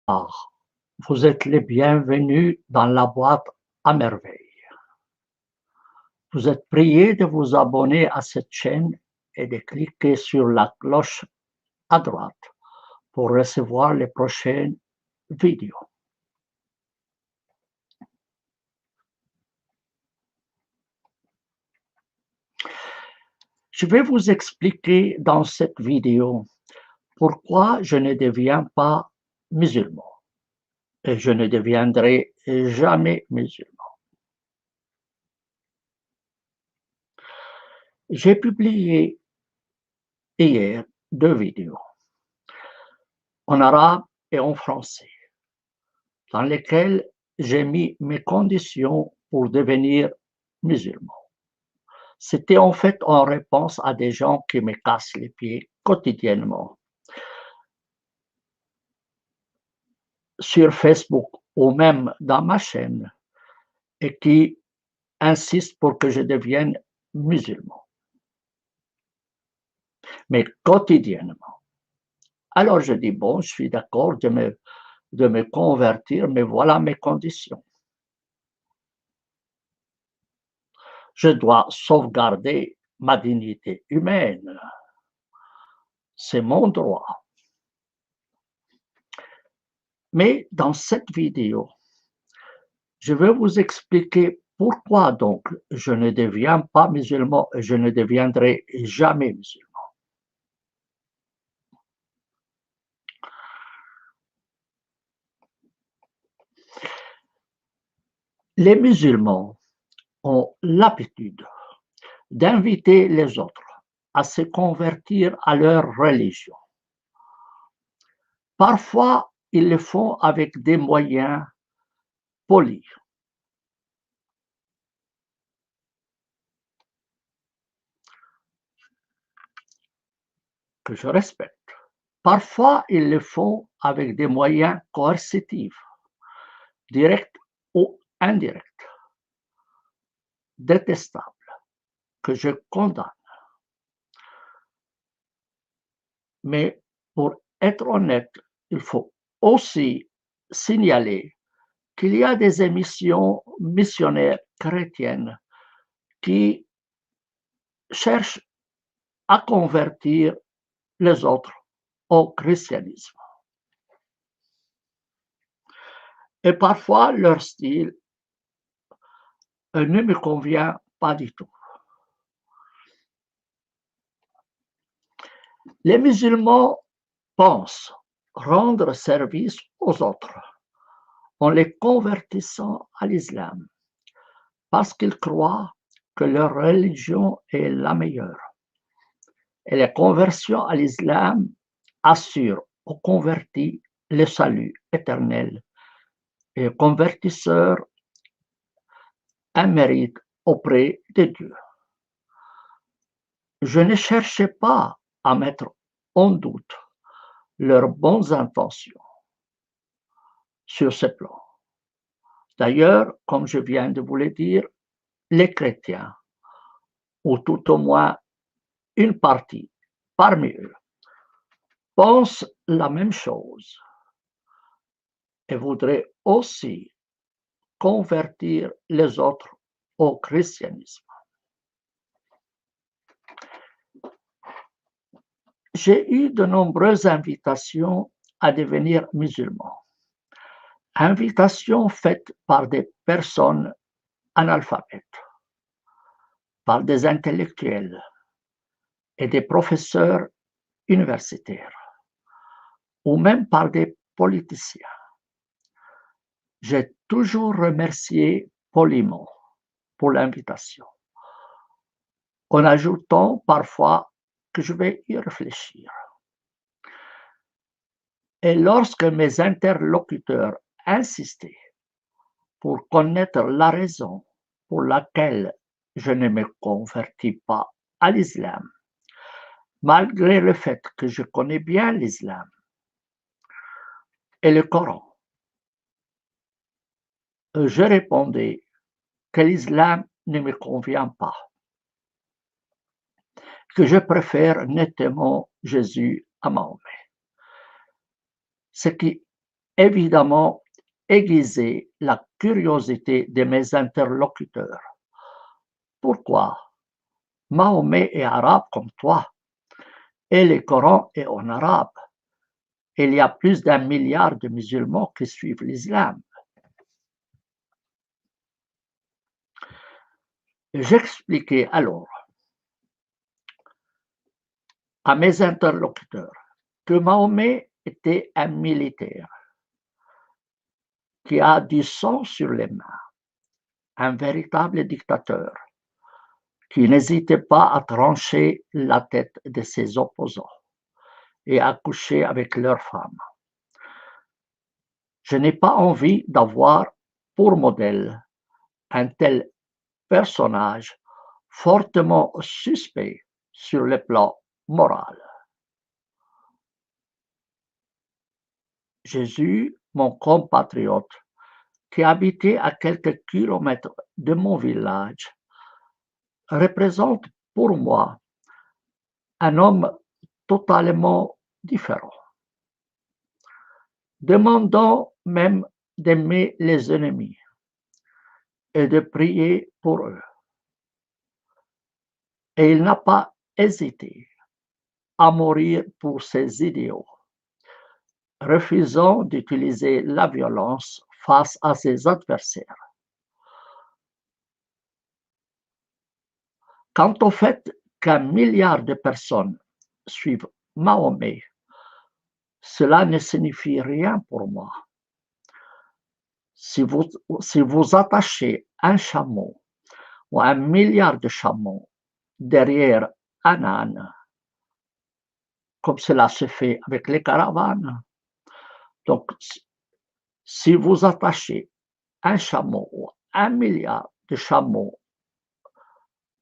Vous êtes les bienvenus dans la boîte à merveille. Vous êtes priés de vous abonner à cette chaîne et de cliquer sur la cloche à droite pour recevoir les prochaines vidéos. Je vais vous expliquer dans cette vidéo pourquoi je ne deviens pas musulman et je ne deviendrai jamais musulman. J'ai publié hier 2 vidéos en arabe et en français dans lesquelles j'ai mis mes conditions pour devenir musulman. C'était en fait en réponse à des gens qui me cassent les pieds quotidiennement sur Facebook ou même dans ma chaîne et qui insistent pour que je devienne musulman, mais quotidiennement. Alors je dis, bon, je suis d'accord de me convertir, mais voilà mes conditions. Je dois sauvegarder ma dignité humaine. C'est mon droit. Mais dans cette vidéo, je vais vous expliquer pourquoi donc je ne deviens pas musulman et je ne deviendrai jamais musulman. Les musulmans ont l'habitude d'inviter les autres à se convertir à leur religion. Parfois, ils le font avec des moyens polis. Que je respecte. Parfois, ils le font avec des moyens coercitifs, directs ou indirects, détestables, que je condamne. Mais pour être honnête, il faut aussi signaler qu'il y a des émissions missionnaires chrétiennes qui cherchent à convertir les autres au christianisme. Et parfois, leur style ne me convient pas du tout. Les musulmans pensent rendre service aux autres en les convertissant à l'islam parce qu'ils croient que leur religion est la meilleure. Et la conversion à l'islam assure aux convertis le salut éternel et aux convertisseurs un mérite auprès de Dieu. Je ne cherchais pas à mettre en doute leurs bonnes intentions sur ce plan. D'ailleurs, comme je viens de vous le dire, les chrétiens, ou tout au moins une partie parmi eux, pensent la même chose et voudraient aussi convertir les autres au christianisme. J'ai eu de nombreuses invitations à devenir musulman. Invitations faites par des personnes analphabètes, par des intellectuels et des professeurs universitaires, ou même par des politiciens. J'ai toujours remercié poliment pour l'invitation, en ajoutant parfois que je vais y réfléchir. Et lorsque mes interlocuteurs insistaient pour connaître la raison pour laquelle je ne me convertis pas à l'islam, malgré le fait que je connais bien l'islam et le Coran, je répondais que l'islam ne me convient pas, que je préfère nettement Jésus à Mahomet. Ce qui évidemment aiguisé la curiosité de mes interlocuteurs. Pourquoi? Mahomet est arabe comme toi, et le Coran est en arabe. Il y a plus d'un milliard de musulmans qui suivent l'islam. J'expliquais alors à mes interlocuteurs que Mahomet était un militaire qui a du sang sur les mains, un véritable dictateur qui n'hésitait pas à trancher la tête de ses opposants et à coucher avec leurs femmes. Je n'ai pas envie d'avoir pour modèle un tel personnage fortement suspect sur le plan moral. Jésus, mon compatriote, qui habitait à quelques kilomètres de mon village, représente pour moi un homme totalement différent, demandant même d'aimer les ennemis et de prier pour eux. Et il n'a pas hésité à mourir pour ses idéaux, refusant d'utiliser la violence face à ses adversaires. Quant au fait qu'un milliard de personnes suivent Mahomet, cela ne signifie rien pour moi. Si vous attachez un chameau ou un milliard de chameaux derrière un âne, comme cela se fait avec les caravanes, donc si vous attachez un chameau ou un milliard de chameaux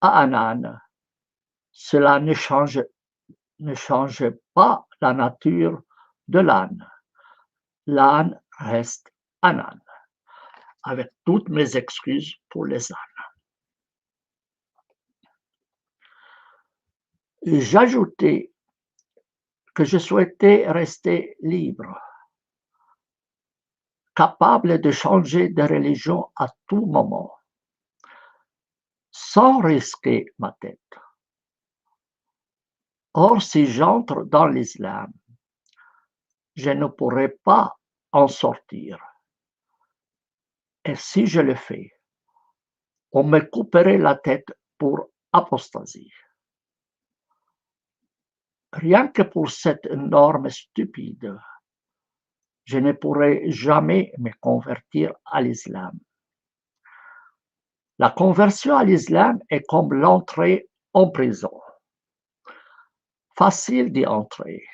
à un âne, cela ne change pas la nature de l'âne. L'âne reste un âne, avec toutes mes excuses pour les ânes. J'ajoutais que je souhaitais rester libre, capable de changer de religion à tout moment, sans risquer ma tête. Or, si j'entre dans l'islam, je ne pourrai pas en sortir. Et si je le fais, on me couperait la tête pour apostasie. Rien que pour cette norme stupide, je ne pourrai jamais me convertir à l'islam. La conversion à l'islam est comme l'entrée en prison. Facile d'y entrer,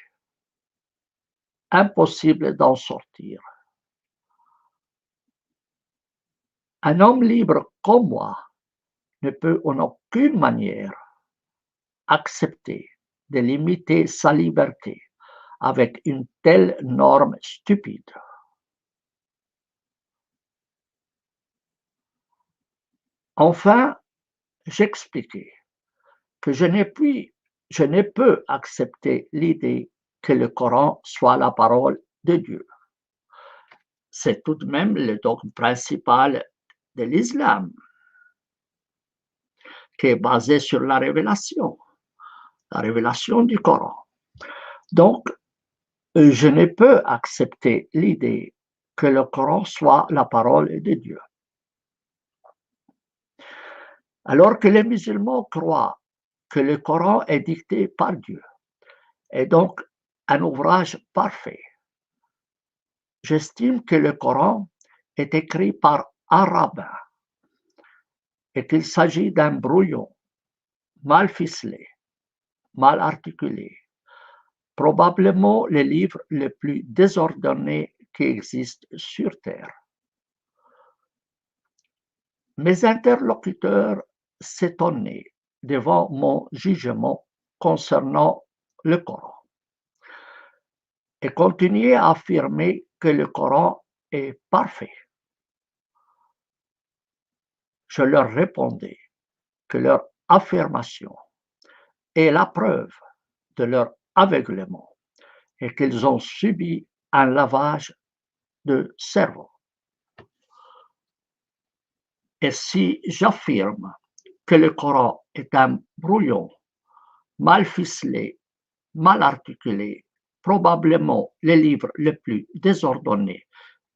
impossible d'en sortir. Un homme libre comme moi ne peut en aucune manière accepter de limiter sa liberté avec une telle norme stupide. Enfin, j'expliquais que je ne peux accepter l'idée que le Coran soit la parole de Dieu. C'est tout de même le dogme principal de l'islam, qui est basé sur la révélation du Coran. Donc, je ne peux accepter l'idée que le Coran soit la parole de Dieu. Alors que les musulmans croient que le Coran est dicté par Dieu, et donc un ouvrage parfait, j'estime que le Coran est écrit par un rabbin et qu'il s'agit d'un brouillon mal ficelé, mal articulé, probablement le livre le plus désordonné qui existe sur Terre. Mes interlocuteurs s'étonnaient devant mon jugement concernant le Coran et continuaient à affirmer que le Coran est parfait. Je leur répondais que leur affirmation est la preuve de leur aveuglement et qu'ils ont subi un lavage de cerveau. Et si j'affirme que le Coran est un brouillon mal ficelé, mal articulé, probablement le livre le plus désordonné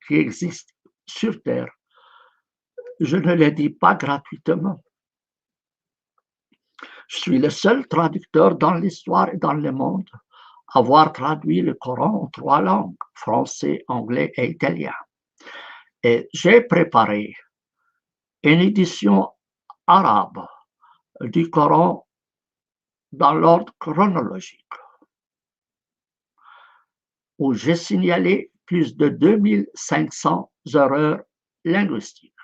qui existe sur Terre, je ne le dis pas gratuitement. Je suis le seul traducteur dans l'histoire et dans le monde à avoir traduit le Coran en 3 langues, français, anglais et italien. Et j'ai préparé une édition arabe du Coran dans l'ordre chronologique, où j'ai signalé plus de 2500 erreurs linguistiques,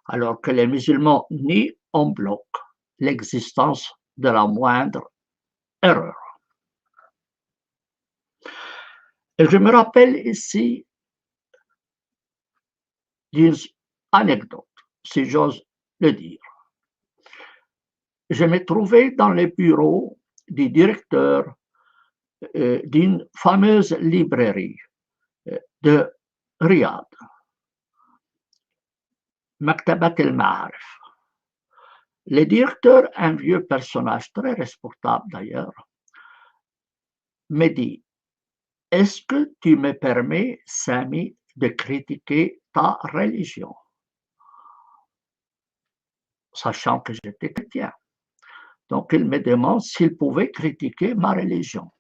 alors que les musulmans nient en bloc l'existence de la moindre erreur. Et je me rappelle ici d'une anecdote, si j'ose le dire. Je me trouvais dans le bureau du directeur d'une fameuse librairie de Riyad, Maktabat el-Ma'arif. Le directeur, un vieux personnage très respectable d'ailleurs, me dit: est-ce que tu me permets, Sami, de critiquer ta religion? Sachant que j'étais chrétien. Donc il me demande s'il pouvait critiquer ma religion.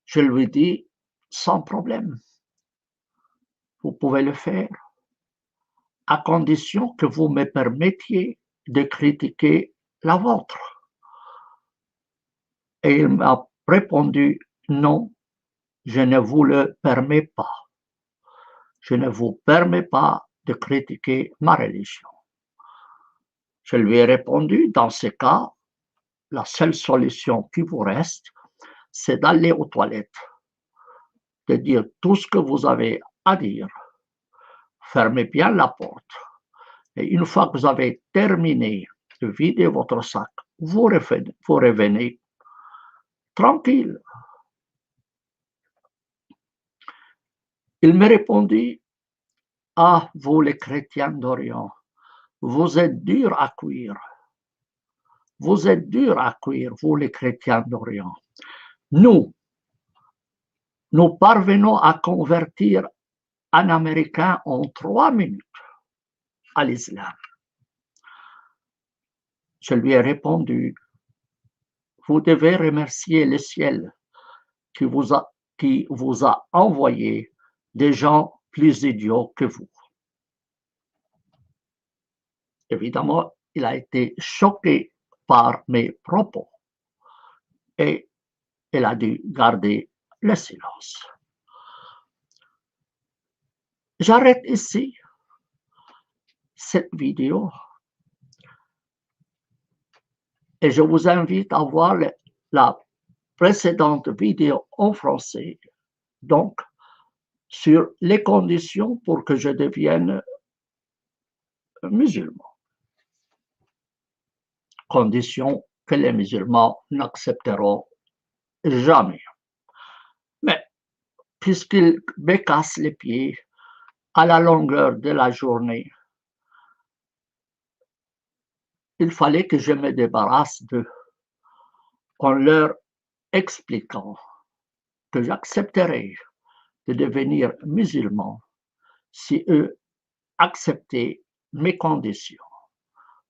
Je lui dis: sans problème, vous pouvez le faire, à condition que vous me permettiez de critiquer la vôtre. Et il m'a répondu: non, je ne vous le permets pas. Je ne vous permets pas de critiquer ma religion. Je lui ai répondu: dans ce cas, la seule solution qui vous reste, c'est d'aller aux toilettes, de dire tout ce que vous avez à dire, fermez bien la porte, et une fois que vous avez terminé de vider votre sac, vous revenez tranquille. Il me répondit: ah, vous les chrétiens d'Orient, vous êtes durs à cuire. Vous êtes durs à cuire, vous les chrétiens d'Orient. Nous parvenons à convertir un Américain en 3 minutes à l'islam. Je lui ai répondu: vous devez remercier le ciel qui vous a envoyé des gens plus idiots que vous. Évidemment, il a été choqué par mes propos et il a dû garder le silence. J'arrête ici cette vidéo et je vous invite à voir la précédente vidéo en français, donc sur les conditions pour que je devienne musulman. Conditions que les musulmans n'accepteront jamais. Mais puisqu'ils me cassent les pieds à la longueur de la journée, il fallait que je me débarrasse d'eux en leur expliquant que j'accepterais de devenir musulman si eux acceptaient mes conditions.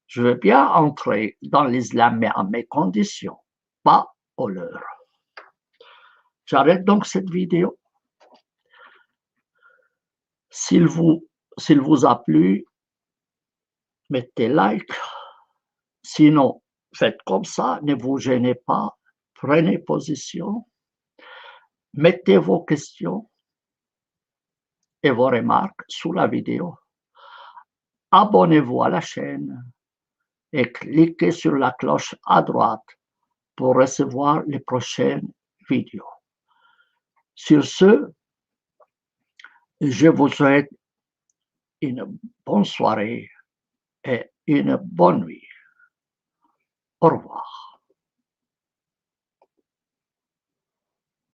Je veux bien entrer dans l'islam, mais à mes conditions, pas aux leurs. J'arrête donc cette vidéo. S'il vous a plu, mettez like. Sinon, faites comme ça, ne vous gênez pas, prenez position, mettez vos questions et vos remarques sous la vidéo. Abonnez-vous à la chaîne et cliquez sur la cloche à droite pour recevoir les prochaines vidéos. Sur ce, je vous souhaite une bonne soirée et une bonne nuit. Au revoir.